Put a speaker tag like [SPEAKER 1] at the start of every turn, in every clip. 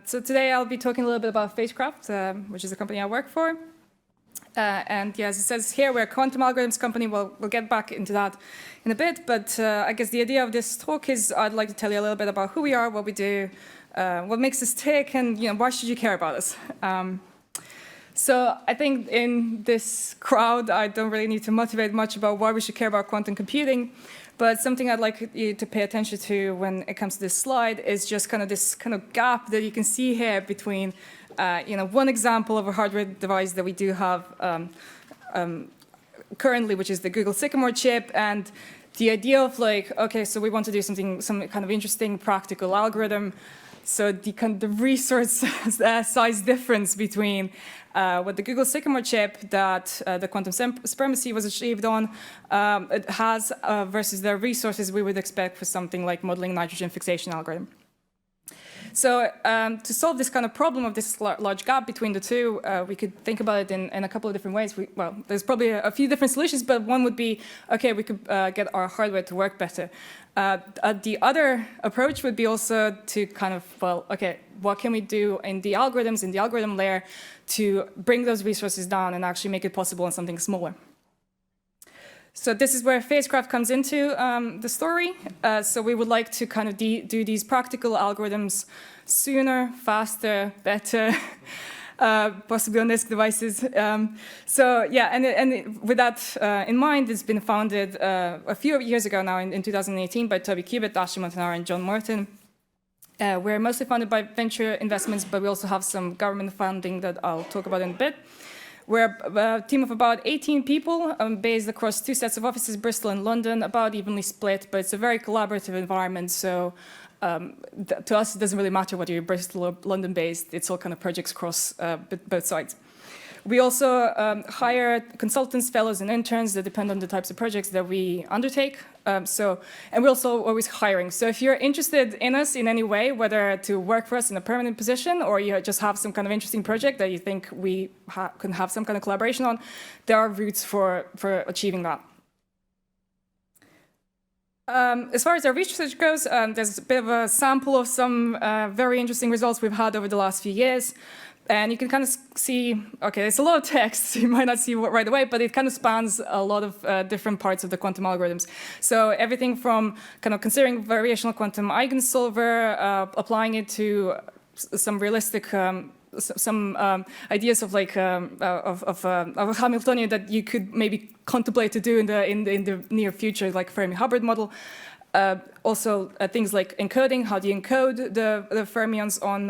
[SPEAKER 1] So today I'll be talking a little bit about Phasecraft, which is a company I work for. And yeah, as it says here, we're a quantum algorithms company. We'll get back into that in a bit. But I guess the idea of this talk is I'd like to tell you a little bit about who we are, what we do, what makes us tick, and why should you care about us? So I think in this crowd, I don't really need to motivate much about why we should care about quantum computing. But something I'd like you to pay attention to when it comes to this slide is just this gap that you can see here between, one example of a hardware device that we do have currently, which is the Google Sycamore chip, and the idea of okay, so we want to do some kind of interesting practical algorithm. So the resource size difference between what the Google Sycamore chip that the quantum supremacy was achieved on it has versus the resources we would expect for something like modeling nitrogen fixation algorithm. So to solve this kind of problem of this large gap between the two, we could think about it in a couple of different ways. Well, there's probably a few different solutions, but one would be, okay, we could get our hardware to work better. The other approach would be also to okay, what can we do in the algorithms, in the algorithm layer, to bring those resources down and actually make it possible in something smaller. So this is where Phasecraft comes into the story. So we would like to do these practical algorithms sooner, faster, better, possibly on disk devices. So yeah, and with that in mind, it's been founded a few years ago now, in 2018, by Toby Cubitt, Ashley Montanaro, and John Morton. We're mostly funded by venture investments, but we also have some government funding that I'll talk about in a bit. We're a team of about 18 people based across two sets of offices, Bristol and London, about evenly split, but it's a very collaborative environment. So to us, it doesn't really matter whether you're Bristol or London based. It's all kind of projects across both sides. We also hire consultants, fellows, and interns that depend on the types of projects that we undertake. And we're also always hiring. So if you're interested in us in any way, whether to work for us in a permanent position or you just have some kind of interesting project that you think we can have some kind of collaboration on, there are routes for achieving that. As far as our research goes, there's a bit of a sample of some very interesting results we've had over the last few years. And you can see, okay, there's a lot of text, so you might not see it right away, but it spans a lot of different parts of the quantum algorithms. So everything from considering variational quantum eigensolver, applying it to some realistic, some ideas of a Hamiltonian that you could maybe contemplate to do in the near future, like Fermi-Hubbard model. Also, things like encoding, how do you encode the fermions on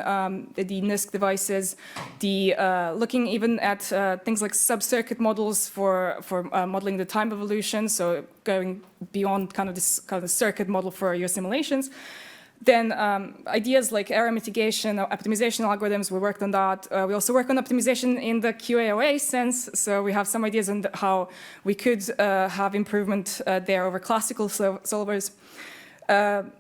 [SPEAKER 1] the NISQ devices, looking even at things like sub-circuit models for modeling the time evolution, so going beyond this circuit model for your simulations. Then ideas like error mitigation or optimization algorithms, we worked on that. We also work on optimization in the QAOA sense, so we have some ideas on how we could have improvement there over classical solvers.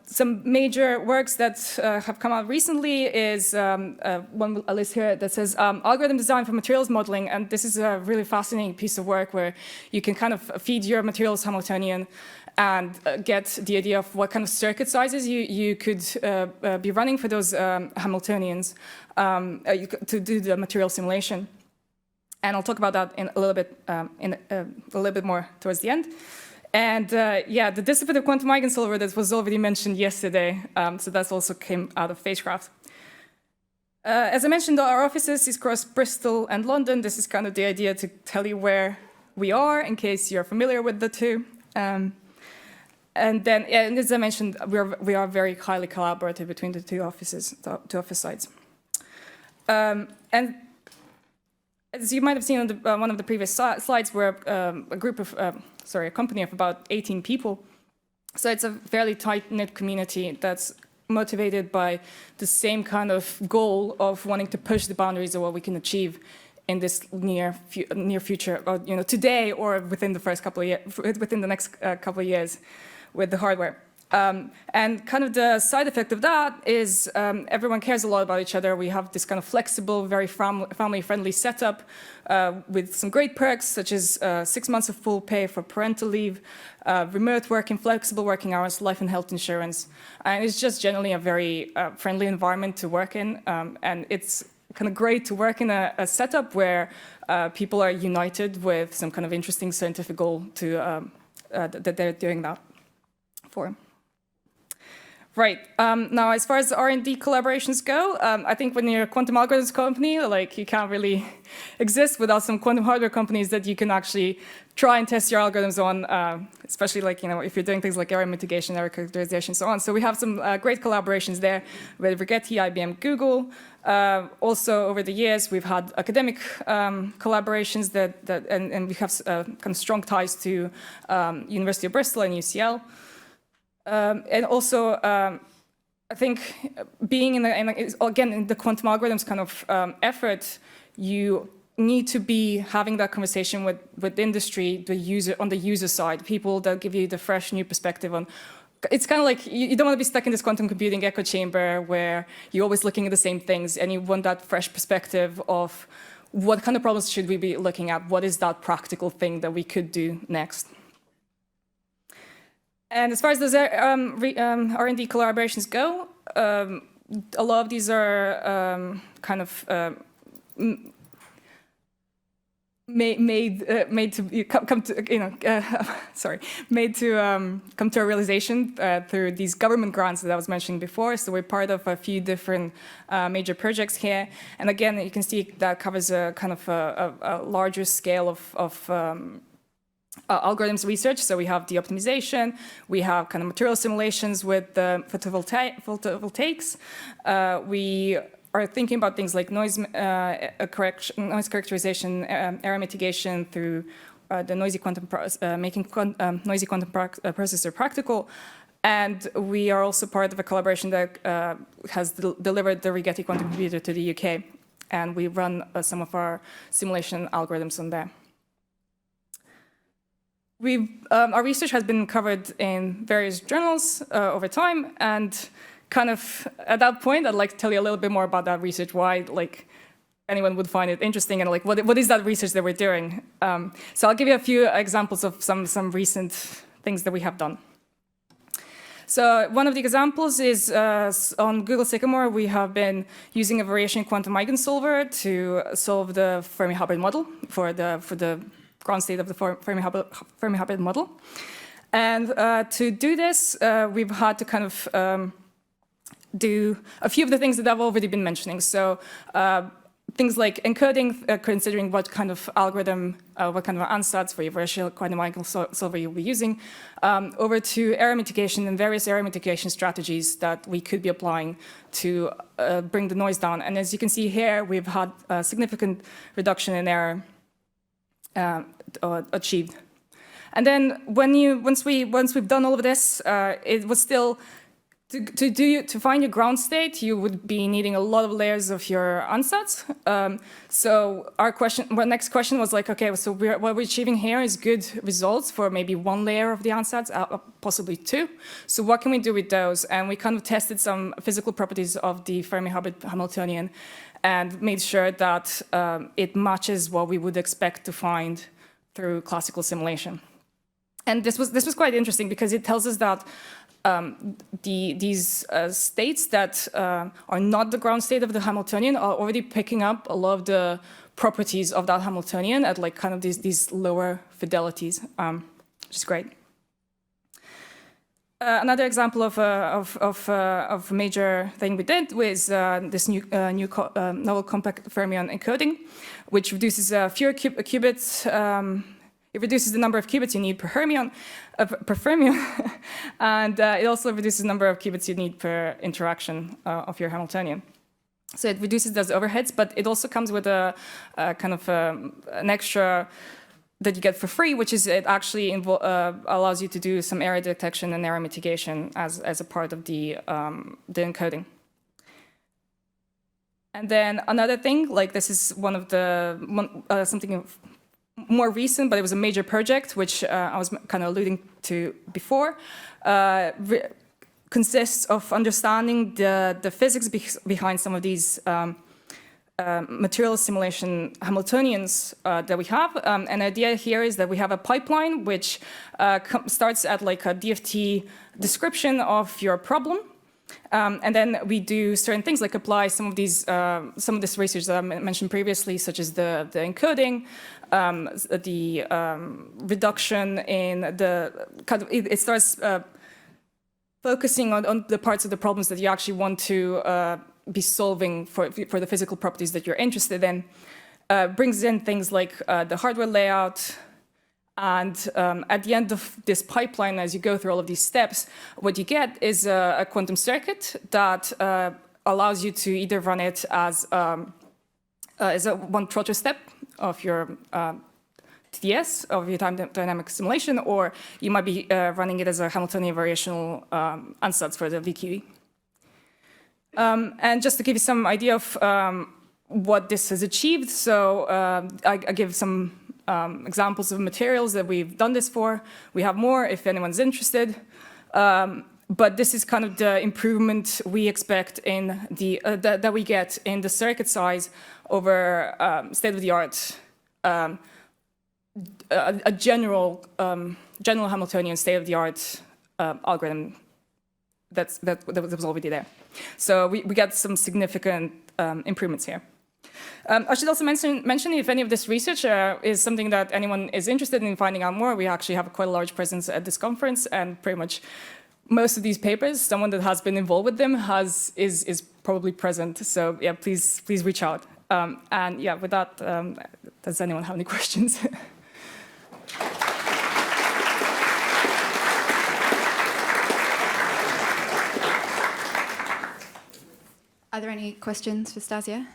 [SPEAKER 1] Some major works that have come out recently is one I list here that says algorithm design for materials modeling, and this is a really fascinating piece of work where you can feed your materials Hamiltonian and get the idea of what kind of circuit sizes you could be running for those Hamiltonians to do the material simulation. And I'll talk about that in a little bit more towards the end. And yeah, the dissipative quantum eigensolver that was already mentioned yesterday, so that's also came out of Phasecraft. As I mentioned, our offices is across Bristol and London. This is the idea to tell you where we are in case you're familiar with the two. And then, and as I mentioned, we are very highly collaborative between the two offices, two office sites. And as you might have seen on one of the previous slides, we're a company of about 18 people. So it's a fairly tight-knit community that's motivated by the same kind of goal of wanting to push the boundaries of what we can achieve in this near future, or today or within the next couple of years with the hardware. And kind of the side effect of that is everyone cares a lot about each other. We have this kind of flexible, very family-friendly setup with some great perks, such as 6 months of full pay for parental leave, remote working, flexible working hours, life and health insurance. And it's just generally a very friendly environment to work in. And it's kind of great to work in a setup where people are united with some kind of interesting scientific goal that they're doing that for. Right. Now, as far as R&D collaborations go, I think when you're a quantum algorithms company, like you can't really exist without some quantum hardware companies that you can actually try and test your algorithms on, especially like, if you're doing things like error mitigation, error characterization, and so on. So we have some great collaborations there with Rigetti, IBM, Google. Also, over the years, we've had academic collaborations and we have kind of strong ties to University of Bristol and UCL. And also, I think being in the quantum algorithms kind of effort, you need to be having that conversation with industry, on the user side, people that give you the fresh new perspective on. It's kind of like you don't want to be stuck in this quantum computing echo chamber where you're always looking at the same things, and you want that fresh perspective of what kind of problems should we be looking at? What is that practical thing that we could do next? And as far as those R&D collaborations go, a lot of these are kind of made to come to a realization through these government grants that I was mentioning before. So we're part of a few different major projects here, and again, you can see that covers a kind of a larger scale of algorithms research. So we have the optimization, we have kind of material simulations with the photovoltaics. We are thinking about things like noise characterization, error mitigation through the noisy quantum making noisy quantum processor practical. And we are also part of a collaboration that has delivered the Rigetti quantum computer to the UK. And we run some of our simulation algorithms on there. Our research has been covered in various journals over time, and kind of at that point, I'd like to tell you a little bit more about that research, why anyone would find it interesting, and what is that research that we're doing. So I'll give you a few examples of some recent things that we have done. So one of the examples is on Google Sycamore, we have been using a variation quantum eigensolver to solve the Fermi-Hubbard model for the ground state of the Fermi-Hubbard model. And to do this, we've had to kind of do a few of the things that I've already been mentioning. So things like encoding, considering what kind of algorithm, what kind of ansatz for your variational quantum eigensolver you'll be using, over to error mitigation and various error mitigation strategies that we could be applying to bring the noise down. And as you can see here, we've had a significant reduction in error achieved. And then once we've done all of this, it was still to find your ground state, you would be needing a lot of layers of your ansatz. So our next question was like, okay, so what we're achieving here is good results for maybe one layer of the ansatz, possibly two. So what can we do with those? And we kind of tested some physical properties of the Fermi-Hubbard Hamiltonian and made sure that it matches what we would expect to find through classical simulation. And this was quite interesting because it tells us that these states that are not the ground state of the Hamiltonian are already picking up a lot of the properties of that Hamiltonian at like kind of these lower fidelities, which is great. Another example of a major thing we did was this new novel compact fermion encoding, which reduces fewer qubits. It reduces the number of qubits you need per fermion, and it also reduces the number of qubits you need per interaction of your Hamiltonian. So it reduces those overheads, but it also comes with a kind of an extra that you get for free, which is it actually allows you to do some error detection and error mitigation as a part of the encoding. And then another thing, like this is one of the something more recent, but it was a major project, which I was kind of alluding to before, consists of understanding the physics behind some of these material simulation Hamiltonians that we have. And the idea here is that we have a pipeline which starts at like a DFT description of your problem. And then we do certain things like apply some of this research that I mentioned previously, such as the encoding, the reduction in the kind of, it starts focusing on the parts of the problems that you actually want to be solving for the physical properties that you're interested in, brings in things like the hardware layout, and at the end of this pipeline, as you go through all of these steps, what you get is a quantum circuit that allows you to either run it as a one trotter step of your TDS, of your time dynamic simulation, or you might be running it as a Hamiltonian variational ansatz for the VQE. And just to give you some idea of what this has achieved, so I give some examples of materials that we've done this for. We have more if anyone's interested. But this is kind of the improvement we expect in the that we get in the circuit size over state-of-the-art, a general Hamiltonian state-of-the-art algorithm that was already there. So we get some significant improvements here. I should also mention if any of this research is something that anyone is interested in finding out more, we actually have quite a large presence at this conference, and pretty much most of these papers, someone that has been involved with them is probably present. So yeah, please reach out. And yeah, with that, does anyone have any questions?
[SPEAKER 2] Are there any questions for Stasja?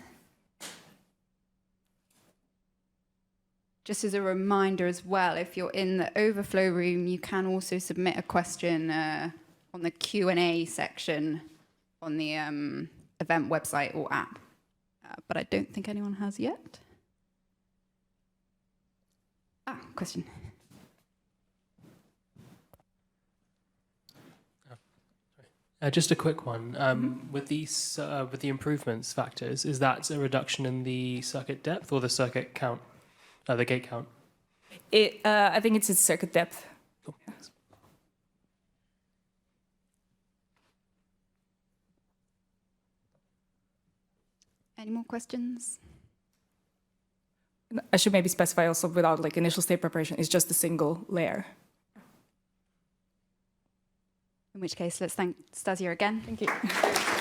[SPEAKER 2] Just as a reminder as well, if you're in the overflow room, you can also submit a question on the Q&A section on the event website or app. But I don't think anyone has yet. Question.
[SPEAKER 3] Just a quick one. With these, with the improvements factors, is that a reduction in the circuit depth or the circuit count, the gate count?
[SPEAKER 1] I think it's its circuit depth.
[SPEAKER 3] Cool. Thanks.
[SPEAKER 2] Any more questions?
[SPEAKER 1] I should maybe specify also without like initial state preparation, it's just a single layer.
[SPEAKER 2] In which case, let's thank Stasja again.
[SPEAKER 1] Thank you.